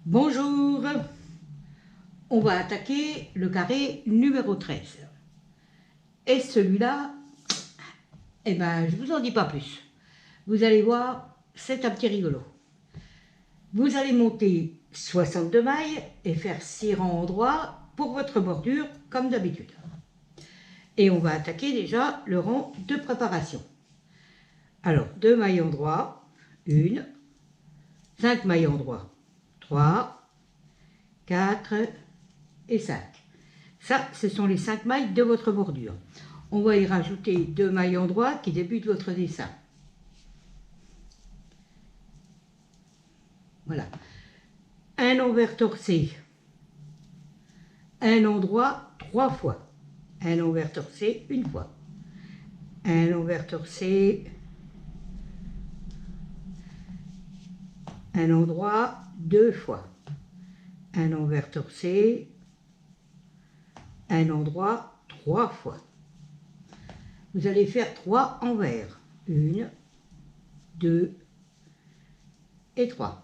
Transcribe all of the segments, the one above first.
Bonjour, on va attaquer le carré numéro 13. Et celui-là, eh ben, je vous en dis pas plus. Vous allez voir, c'est un petit rigolo. Vous allez monter 62 mailles et faire 6 rangs en droit pour votre bordure, comme d'habitude. Et on va attaquer déjà le rang de préparation. Alors, 2 mailles en droit, 1, 5 mailles en droit, 3, 4 et 5. Ça, ce sont les 5 mailles de votre bordure. On va y rajouter 2 mailles en droit qui débutent votre dessin. Voilà. Un envers torcé, un endroit 3 fois. Un envers torcé une fois. Un envers torcé, un endroit 2 fois. Un envers torcé, un endroit 3 fois. Vous allez faire 3 envers. 1, 2 et 3.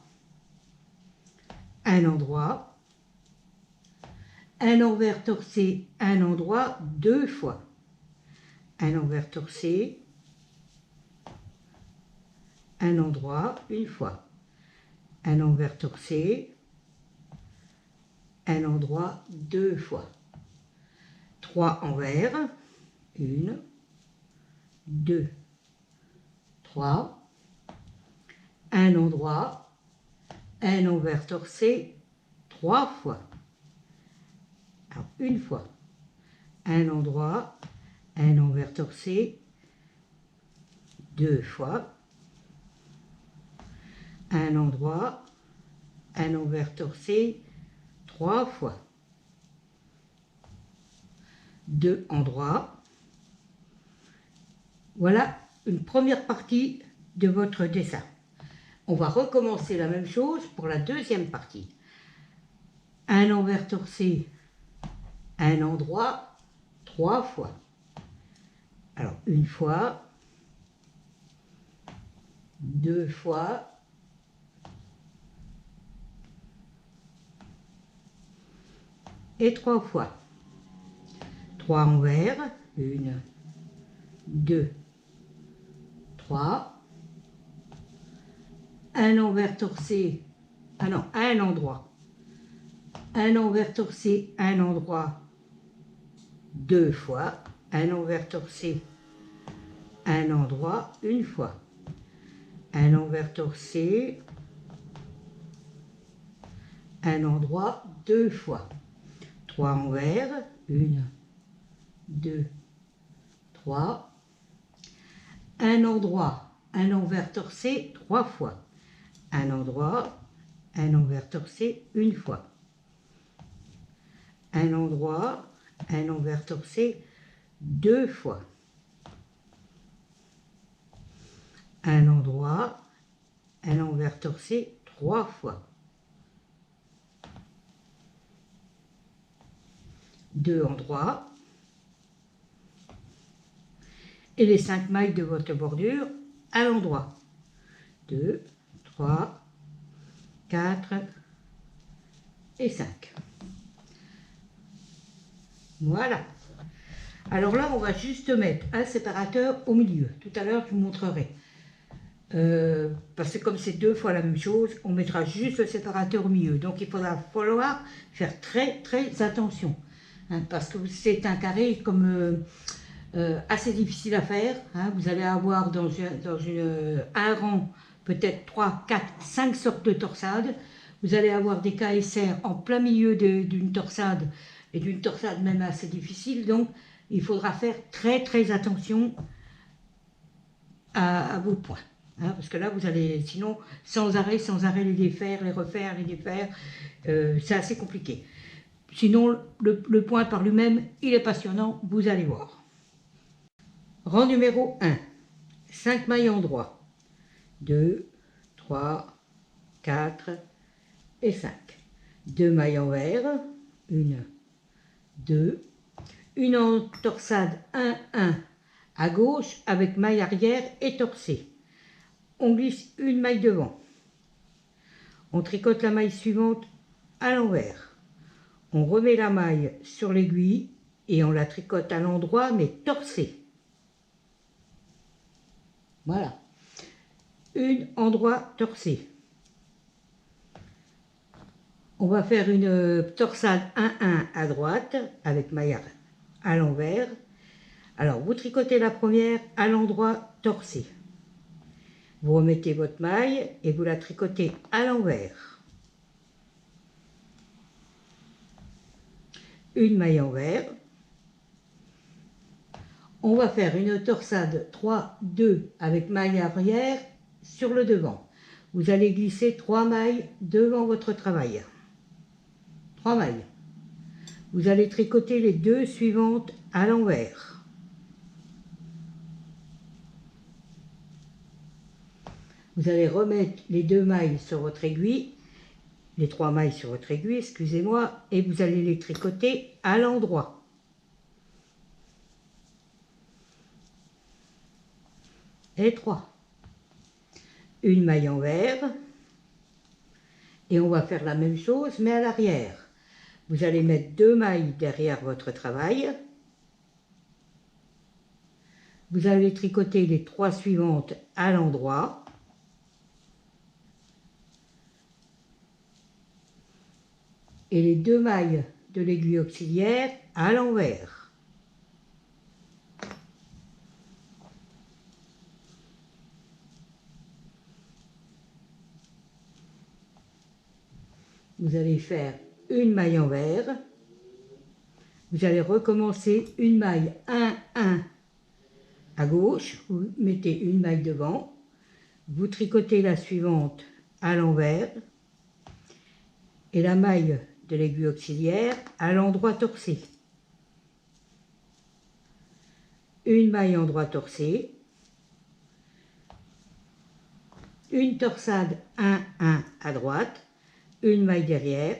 Un endroit, un envers torcé, un endroit 2 fois. Un envers torcé, un endroit une fois. Un envers torcé, un endroit 2 fois. 3 envers, 1, 2, 3. Un endroit, un envers torcé 3 fois. Alors, une fois. Un endroit, un envers torcé 2 fois. Un endroit, un envers torcé 3 fois. 2 endroits. Voilà une première partie de votre dessin. On va recommencer la même chose pour la deuxième partie. Un envers torcé, un endroit 3 fois. Alors, une fois, 2 fois, et 3 fois. 3 envers, 1, 2, 3. Un envers torcé, un endroit. Un envers torcé, un endroit 2 fois. Un envers torcé, un endroit une fois. Un envers torcé, un endroit 2 fois. 3 envers, 1, 2, 3. Un endroit, un envers torcé 3 fois. Un endroit, un envers torcé une fois. Un endroit, un envers torcé 2 fois. Un endroit, un envers torcé 3 fois. 2 endroits. Et les 5 mailles de votre bordure à l'endroit. 2, 3, 4 et 5. Voilà. Alors là, on va juste mettre un séparateur au milieu. Tout à l'heure, je vous montrerai. Parce que comme c'est 2 fois la même chose, on mettra juste le séparateur au milieu. Donc il faudra falloir faire très attention. Hein, parce que c'est un carré comme assez difficile à faire. Hein. Vous allez avoir dans un rang peut-être 3, 4, 5 sortes de torsades. Vous allez avoir des KSR en plein milieu d'une torsade et d'une torsade même assez difficile. Donc il faudra faire très attention à vos points. Hein, parce que là, vous allez, sinon, sans arrêt les défaire, les refaire, les défaire, c'est assez compliqué. Sinon, le point par lui-même, il est passionnant, vous allez voir. Rang numéro 1, 5 mailles en droit, 2, 3, 4 et 5. 2 mailles envers, 1, 2, une en torsade 1, 1 à gauche avec maille arrière et torcée. On glisse une maille devant. On tricote la maille suivante à l'envers. On remet la maille sur l'aiguille et on la tricote à l'endroit mais torsée. Voilà. Une endroit torsé. On va faire une torsade 1-1 à droite avec maille à l'envers. Alors vous tricotez la première à l'endroit torsé. Vous remettez votre maille et vous la tricotez à l'envers. Une maille envers. On va faire une torsade 3-2 avec maille arrière sur le devant. Vous allez glisser 3 mailles devant votre travail. 3 mailles. Vous allez tricoter les 2 suivantes à l'envers. Vous allez remettre les 2 mailles sur votre aiguille, les 3 mailles sur votre aiguille, excusez-moi, et vous allez les tricoter à l'endroit. Et 3. Une maille envers. Et on va faire la même chose, mais à l'arrière. Vous allez mettre 2 mailles derrière votre travail. Vous allez tricoter les 3 suivantes à l'endroit. Et les 2 mailles de l'aiguille auxiliaire à l'envers. Vous allez faire une maille envers. Vous allez recommencer une maille 1-1 à gauche. Vous mettez une maille devant. Vous tricotez la suivante à l'envers. Et la maille de l'aiguille auxiliaire à l'endroit torsé. Une maille endroit torsé. Une torsade 1-1 à droite. Une maille derrière.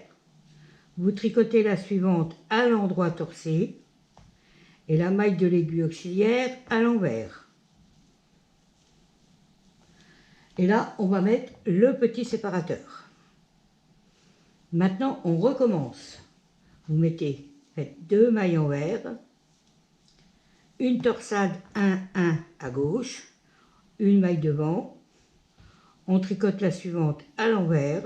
Vous tricotez la suivante à l'endroit torsé et la maille de l'aiguille auxiliaire à l'envers. Et là, on va mettre le petit séparateur. Maintenant, on recommence. Vous faites 2 mailles envers, une torsade 1-1 à gauche, une maille devant. On tricote la suivante à l'envers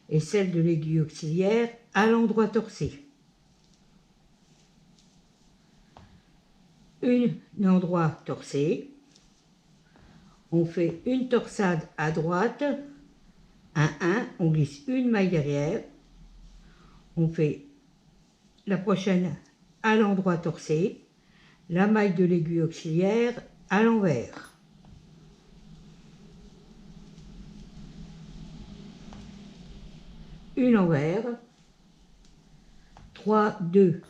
et celle de l'aiguille auxiliaire à l'endroit torsé. Un endroit torsé. On fait une torsade à droite, 1-1, on glisse une maille derrière. On fait la prochaine à l'endroit torsé, la maille de l'aiguille auxiliaire à l'envers. Une envers, 3-2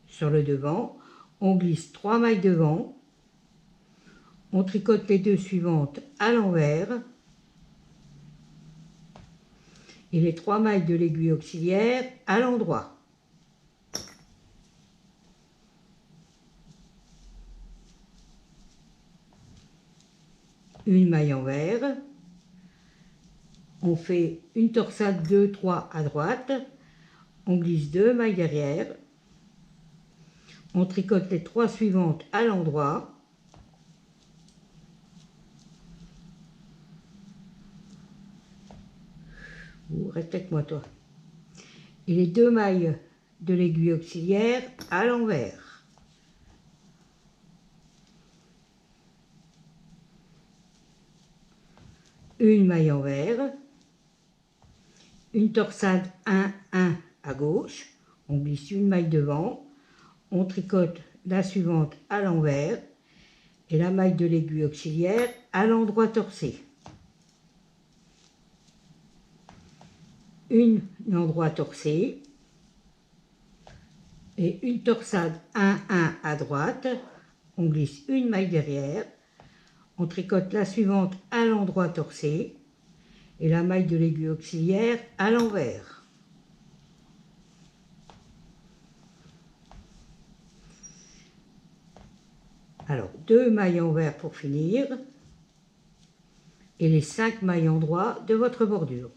sur le devant, on glisse 3 mailles devant, on tricote les 2 suivantes à l'envers et les 3 mailles de l'aiguille auxiliaire à l'endroit. Une maille envers, on fait une torsade 2-3 à droite, on glisse 2 mailles derrière, on tricote les 3 suivantes à l'endroit. Reste avec moi toi. Et les 2 mailles de l'aiguille auxiliaire à l'envers. Une maille envers, une torsade 1-1 à gauche, on glisse une maille devant, on tricote la suivante à l'envers et la maille de l'aiguille auxiliaire à l'endroit torsé. Un endroit torsé et une torsade 1-1 à droite, on glisse une maille derrière, on tricote la suivante à l'endroit torsé et la maille de l'aiguille auxiliaire à l'envers. Alors 2 mailles envers pour finir et les 5 mailles endroits de votre bordure.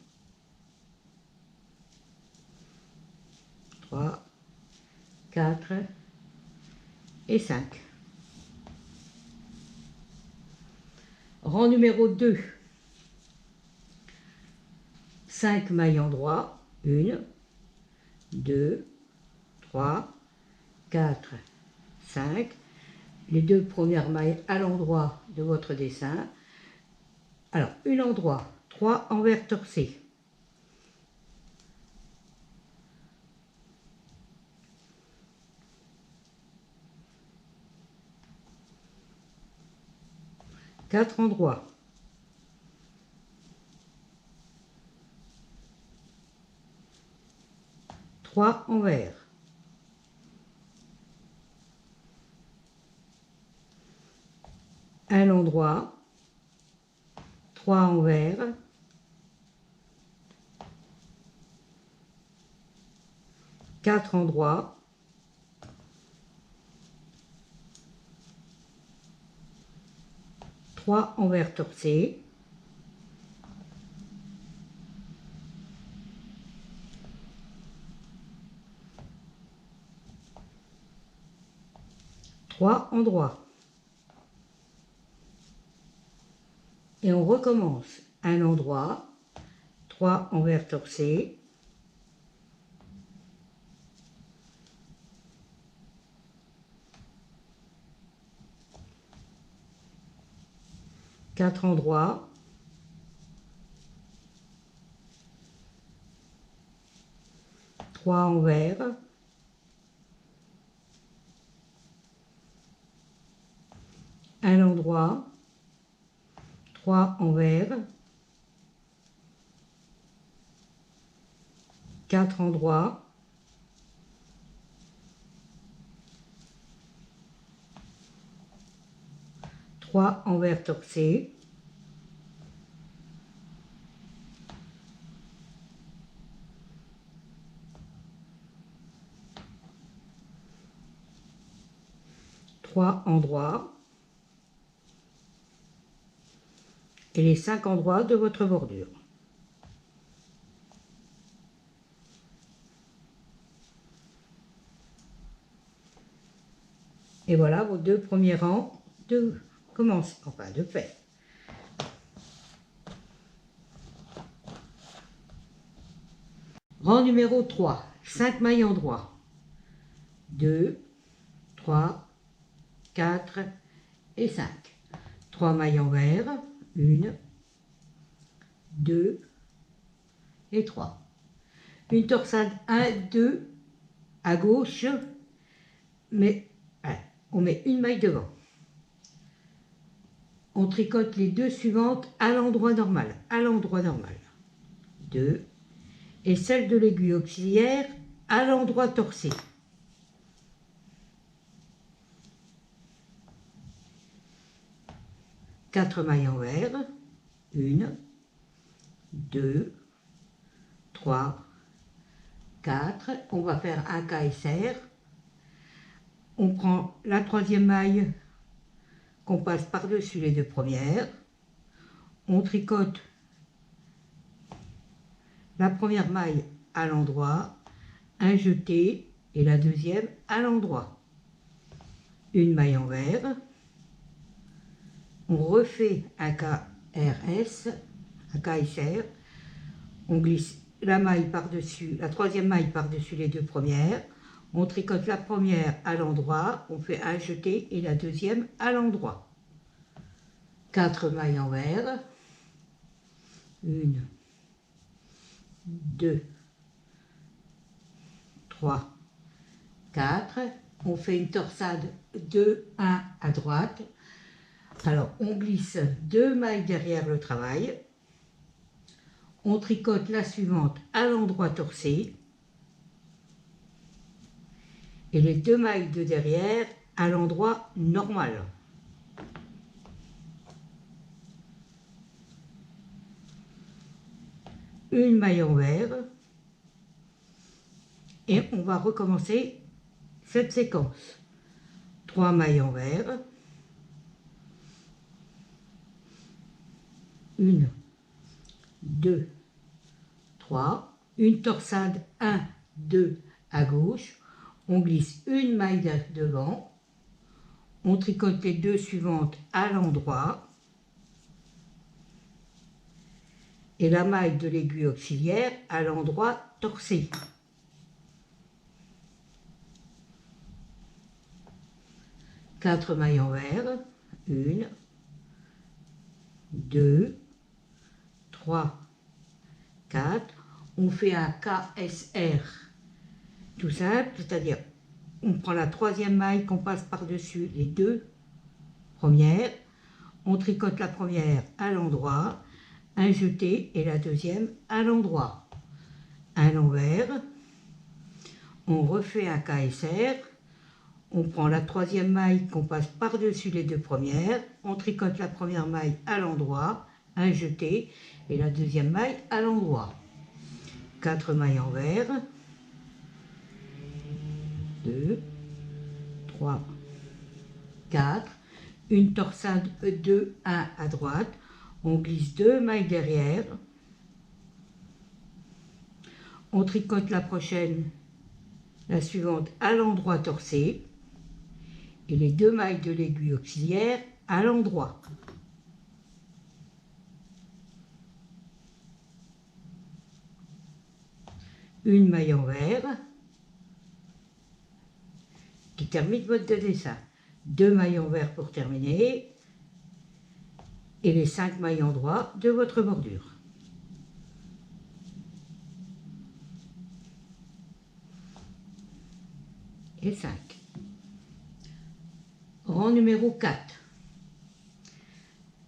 3, 4 et 5. Rang numéro 2. 5 mailles en droit. 1, 2, 3, 4, 5. Les deux premières mailles à l'endroit de votre dessin. Alors, une en droit, 3 envers torcés. Quatre en droit. Trois envers. Un endroit. 3 envers. Quatre endroits. Trois envers torcés. Trois endroits. Et on recommence. Un endroit, 3 envers torcés, quatre endroits, trois envers, un endroit, 3 envers, 4 endroits, trois envers torcés, trois endroits et les 5 endroits de votre bordure. Et voilà vos deux premiers rangs de fait. Rang numéro 3, 5 mailles en droit. 2, 3, 4 et 5. 3 mailles envers, 1, 2 et 3. Une torsade 1, 2 à gauche, mais on met une maille devant. On tricote les deux suivantes à l'endroit normal, 2, et celle de l'aiguille auxiliaire à l'endroit torcé. Quatre mailles envers, 1, 2, 3, 4. On va faire un KSR. On prend la troisième maille qu'on passe par-dessus les deux premières. On tricote la première maille à l'endroit, un jeté et la deuxième à l'endroit. Une maille envers. On refait un KRS, un KSR. On glisse la maille par-dessus, la troisième maille par-dessus les deux premières. On tricote la première à l'endroit, on fait un jeté et la deuxième à l'endroit. 4 mailles envers. 1, 2, 3, 4. On fait une torsade 2, 1 à droite. Alors, on glisse 2 mailles derrière le travail. On tricote la suivante à l'endroit torcé. Et les 2 mailles de derrière à l'endroit normal. Une maille envers. Et on va recommencer cette séquence. 3 mailles envers. 1, 2, 3. Une torsade 1, 2 à gauche, on glisse une maille devant, on tricote les deux suivantes à l'endroit et la maille de l'aiguille auxiliaire à l'endroit torsé. Quatre mailles envers, 1, 2, 3, 4. On fait un KSR tout simple, c'est-à-dire on prend la troisième maille qu'on passe par-dessus les deux premières, on tricote la première à l'endroit, un jeté et la deuxième à l'endroit. À l'envers, on refait un KSR, on prend la troisième maille qu'on passe par-dessus les deux premières, on tricote la première maille à l'endroit, un jeté et la deuxième maille à l'endroit. 4 mailles envers, 2, 3, 4, une torsade 2, 1 à droite, on glisse 2 mailles derrière, on tricote la prochaine, la suivante à l'endroit torsé et les 2 mailles de l'aiguille auxiliaire à l'endroit. Une maille envers qui termine votre dessin. 2 mailles envers pour terminer et les 5 mailles endroits de votre bordure. Et 5. Rang numéro 4.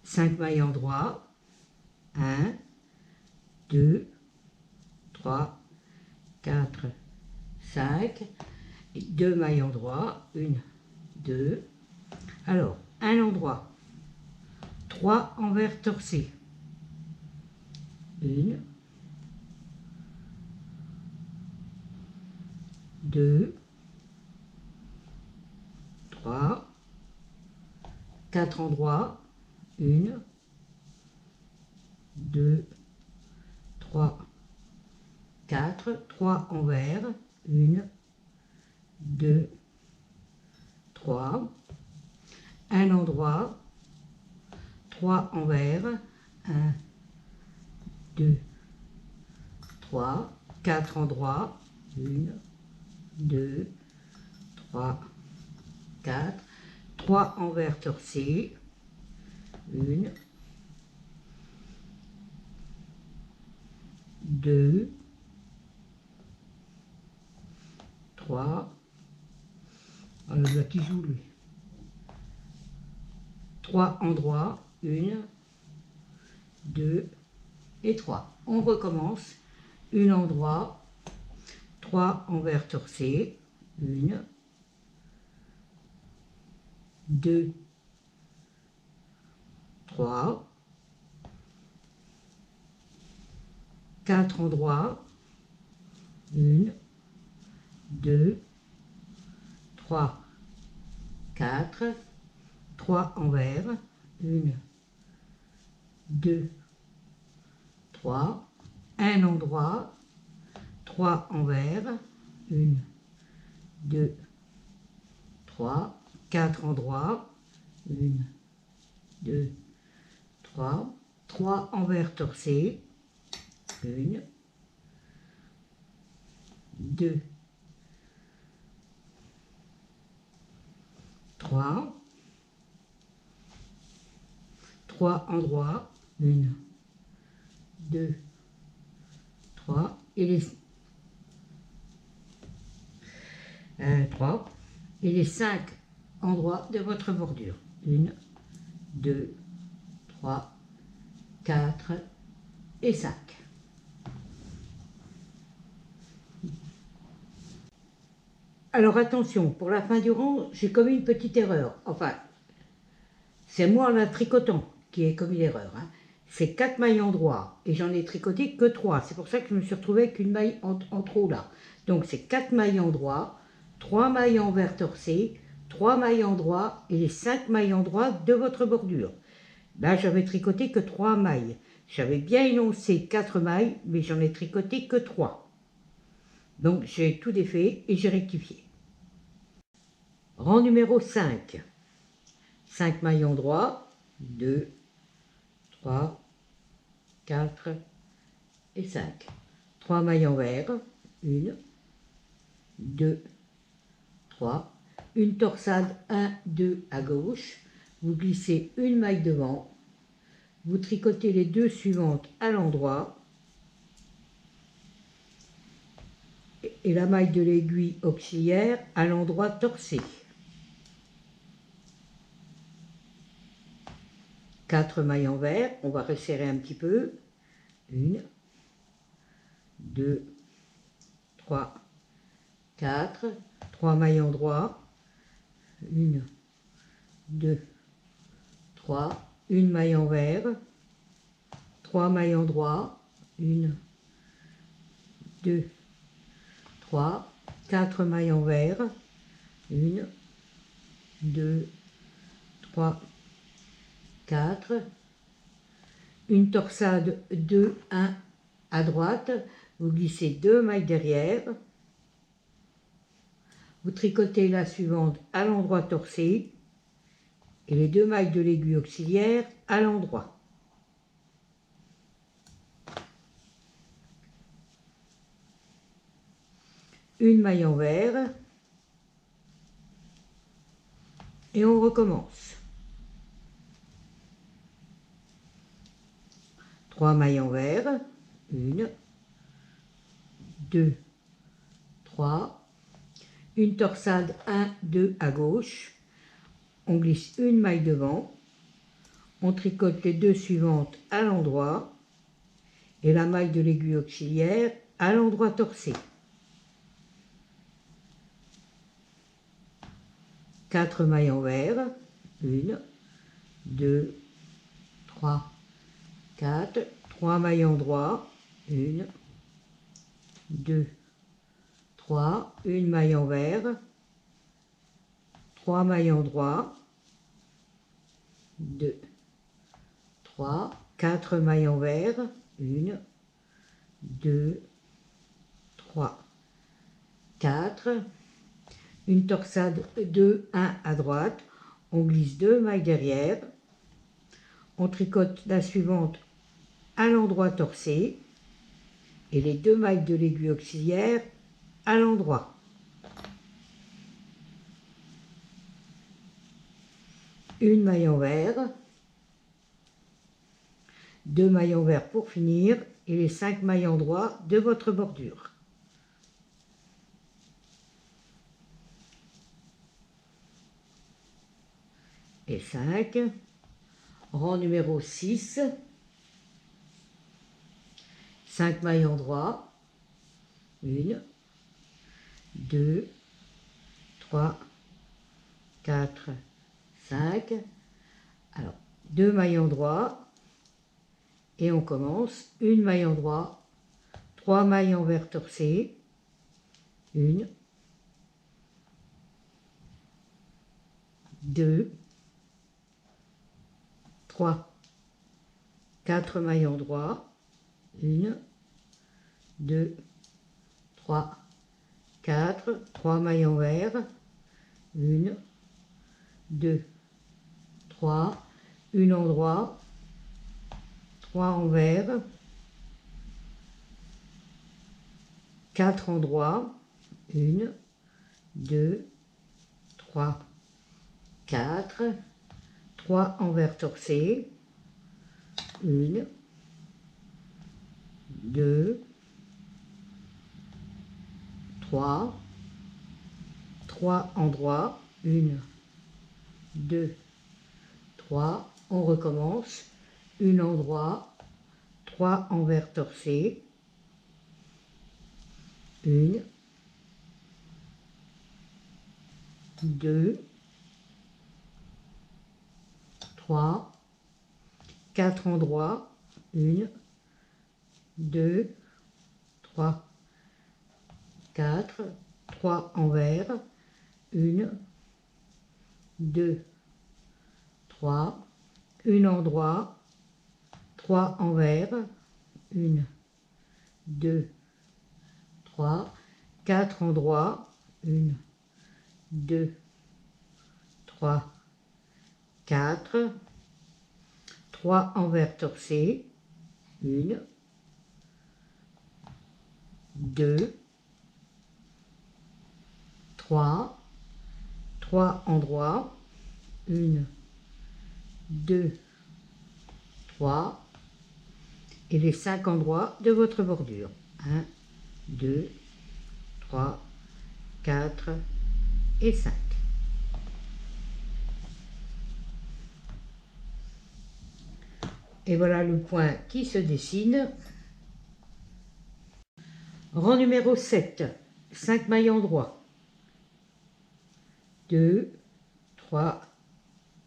5 mailles endroits. 1, 2, 3, 4, 5. Et 2 mailles endroits. 1, 2. Alors, un endroit. 3 envers torsés. 1, 2, 3, 4 endroits, 1, 2, 3, 4, 3 envers, 1, 2, 3, un endroit, 3 envers, 1, 2, 3, 4 endroits, 1, 2, 3, 4, 3 envers torsés, 1, 2, 3, le gars qui joue lui, 3 endroits, 1, 2 et 3. On recommence, 1 endroit, 3 envers torsés, 1, 2, 3, 4 endroits, 1, 2, 3, 4, 3 envers, 1, 2, 3, un endroit, 3 envers, 1, 2, 3, 4 endroits, 1, 2, 3, 3 envers torsés, 1, 2, 3, 3 endroits, 1, 2, 3, et les 3 et les 5 endroits de votre bordure. 1, 2, 3, 4 et 5. Alors attention, pour la fin du rang, j'ai commis une petite erreur. Enfin, c'est moi en la tricotant qui ai commis l'erreur. Hein. C'est 4 mailles endroits et j'en ai tricoté que 3. C'est pour ça que je me suis retrouvée avec une maille en trop là. Donc c'est 4 mailles endroits, 3 mailles envers torsées, 3 mailles endroits et les 5 mailles endroits de votre bordure. Là, j'avais tricoté que 3 mailles. J'avais bien énoncé 4 mailles, mais j'en ai tricoté que 3. Donc j'ai tout défait et j'ai rectifié. Rang numéro 5. 5 maillons droits, 2, 3, 4 et 5. 3 mailles envers, 1, 2, 3. Une torsade 1, 2 à gauche. Vous glissez une maille devant. Vous tricotez les deux suivantes à l'endroit. Et la maille de l'aiguille auxiliaire à l'endroit torsé. 4 mailles envers, on va resserrer un petit peu. 1, 2, 3, 4. 3 mailles endroit. 1, 2, 3. Une maille envers. 3 mailles endroit. 1, 2, 3. 4 mailles envers. 1, 2, 3, 4. Une torsade 2, 1 à droite. Vous glissez 2 mailles derrière. Vous tricotez la suivante à l'endroit torsé et les 2 mailles de l'aiguille auxiliaire à l'endroit. Une maille envers et on recommence. 3 mailles envers, 1, 2, 3, une torsade 1, 2 à gauche, on glisse une maille devant, on tricote les 2 suivantes à l'endroit et la maille de l'aiguille auxiliaire à l'endroit torsé. 4 mailles envers, 1, 2, 3, 4, 3 mailles endroit, 1, 2, 3, une maille envers, 3 mailles endroit, 2, 3, 4 mailles envers, 1, 2, 3, 4, une torsade 2, 1 à droite, on glisse 2 mailles derrière, on tricote la suivante à l'endroit torsé et les 2 mailles de l'aiguille auxiliaire à l'endroit. Une maille envers, 2 mailles envers pour finir et les 5 mailles endroit de votre bordure. Et 5, rang numéro 6, 5 mailles endroit, 1, 2, 3, 4, 5, alors 2 mailles endroit et on commence, une maille endroit, 3 mailles envers torsées, 1, 2, 3, 4 mailles endroit, 1, 2, 3, 4, 3 mailles envers, 1, 2, 3, une endroit, 3 envers, 4 endroits, 1, 2, 3, 4, 3 envers torsés, 1, 2, 3, 3 endroits, 1, 2, 3, on recommence, une endroit, 3 envers torsés, 1, 2, 3, 4 endroits, 1, 2, 3, 4, 3 envers, 1, 2, 3, une endroit, 3 envers, 1, 2, 3, 4 endroits, 1, 2, 3, 4, 3 envers torcés, 1, 2, 3, 3 endroits, 1, 2, 3, et les 5 endroits de votre bordure. 1, 2, 3, 4 et 5. Et voilà le point qui se dessine. Rang numéro 7, 5 mailles droits. 2, 3,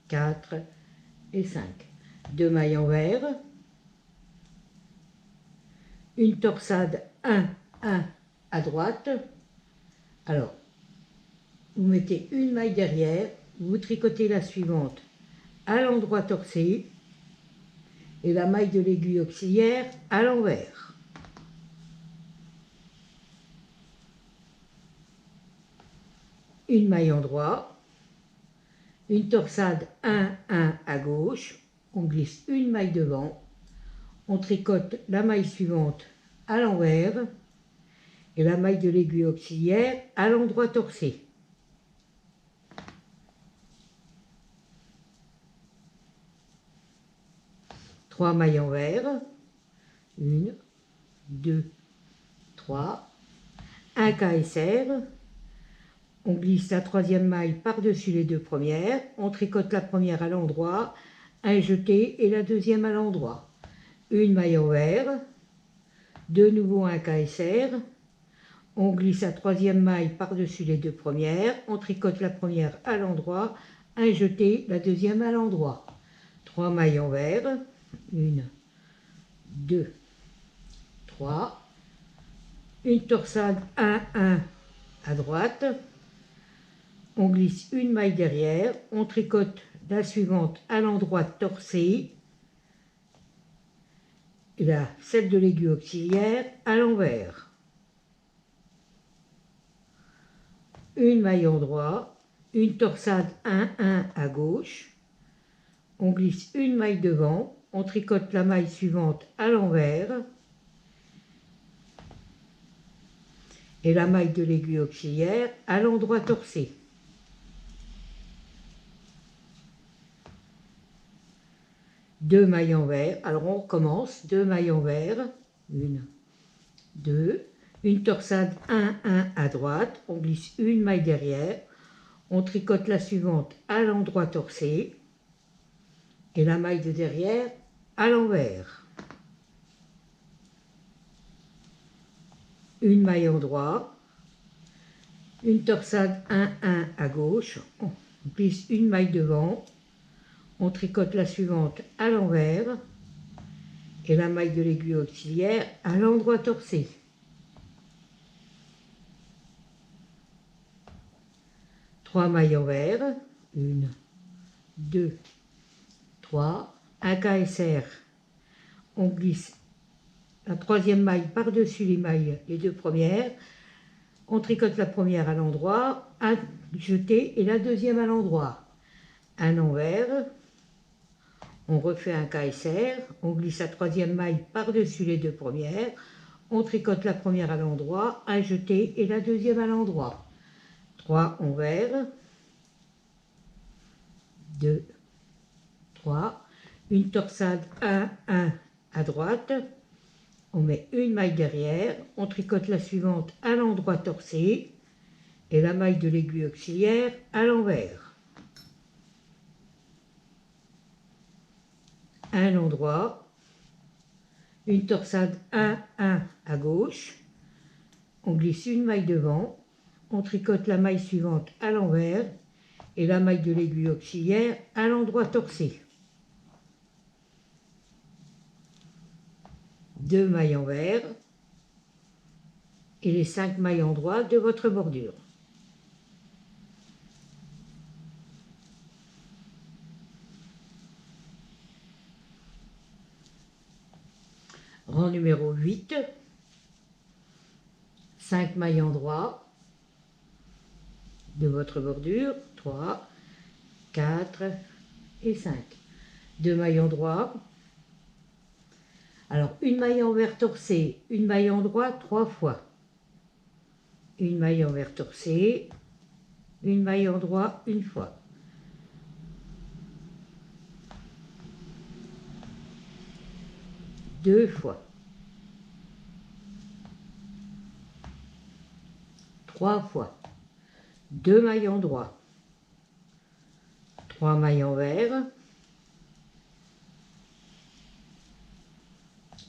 4 et 5. 2 mailles envers. Une torsade 1, 1 à droite. Alors, vous mettez une maille derrière, vous tricotez la suivante à l'endroit torcé et la maille de l'aiguille auxiliaire à l'envers. Une maille en droit, une torsade 1, 1 à gauche, on glisse une maille devant, on tricote la maille suivante à l'envers et la maille de l'aiguille auxiliaire à l'endroit torcé. Trois mailles envers, 1, 2, 3, un KSR, on glisse la troisième maille par-dessus les deux premières, on tricote la première à l'endroit, un jeté et la deuxième à l'endroit. Une maille envers, de nouveau un KSR, on glisse la troisième maille par-dessus les deux premières, on tricote la première à l'endroit, un jeté, la deuxième à l'endroit. 3 mailles envers, 1, 2, 3, une torsade 1, 1 à droite, on glisse une maille derrière, on tricote la suivante à l'endroit torcé, et celle de l'aiguille auxiliaire à l'envers. Une maille en droit, une torsade 1, 1 à gauche, on glisse une maille devant, on tricote la maille suivante à l'envers, et la maille de l'aiguille auxiliaire à l'endroit torcé. Deux mailles envers, alors on recommence, 2 mailles envers, 1, 2, une torsade 1, 1 à droite, on glisse une maille derrière, on tricote la suivante à l'endroit torcé, et la maille de derrière à l'envers. Une maille en droit, une torsade 1, 1 à gauche, on glisse une maille devant, on tricote la suivante à l'envers et la maille de l'aiguille auxiliaire à l'endroit torcé. Trois mailles envers, 1, 2, 3, un KSR, on glisse la troisième maille par-dessus les deux premières, on tricote la première à l'endroit, un jeté et la deuxième à l'endroit. Un envers, on refait un KSR, on glisse la troisième maille par-dessus les deux premières, on tricote la première à l'endroit, un jeté et la deuxième à l'endroit. 3 envers, 2, 3, une torsade 1, 1 à droite, on met une maille derrière, on tricote la suivante à l'endroit torcé et la maille de l'aiguille auxiliaire à l'envers. Un endroit, une torsade 1, 1 à gauche, on glisse une maille devant, on tricote la maille suivante à l'envers et la maille de l'aiguille auxiliaire à l'endroit torcé. 2 mailles envers et les 5 mailles en droit de votre bordure. Rang numéro 8, 5 mailles endroits de votre bordure, 3, 4 et 5. 2 mailles endroits. Alors, une maille envers torcée, une maille endroit 3 fois. Une maille envers torcée, une maille endroit une fois. Deux fois. 3 fois. 2 mailles endroits. 3 mailles envers.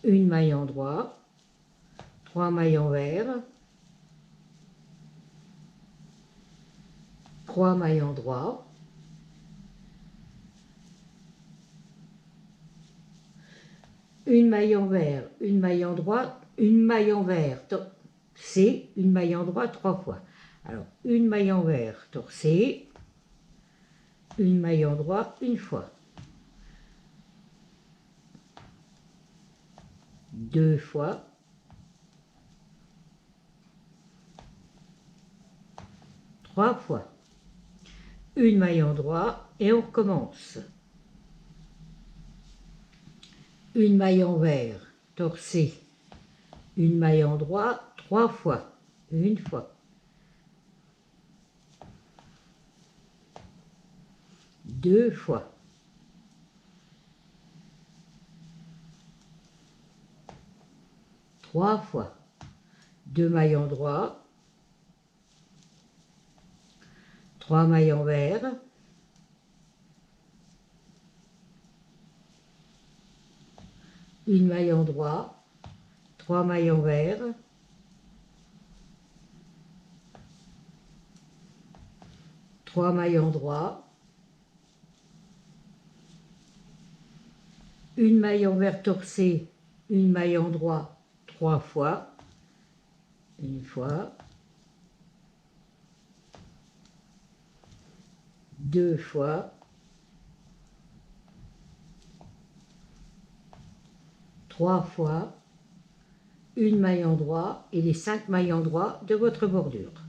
Une maille endroit. 3 mailles envers. 3 mailles endroits. Une maille envers, une maille endroit, une maille envers, c'est une maille endroit 3 fois. Alors, une maille envers torcée, une maille endroit une fois. 2 fois. 3 fois. Une maille endroit et on recommence. Une maille envers torcée, une maille endroit 3 fois. Une fois. 2 fois. 3 fois. 2 mailles endroits. 3 mailles envers. Une maille endroit. 3 mailles envers. 3 mailles endroit. Une maille envers torcée, une maille endroit 3 fois. Une fois. 2 fois. 3 fois, une maille endroit et les 5 mailles endroits de votre bordure.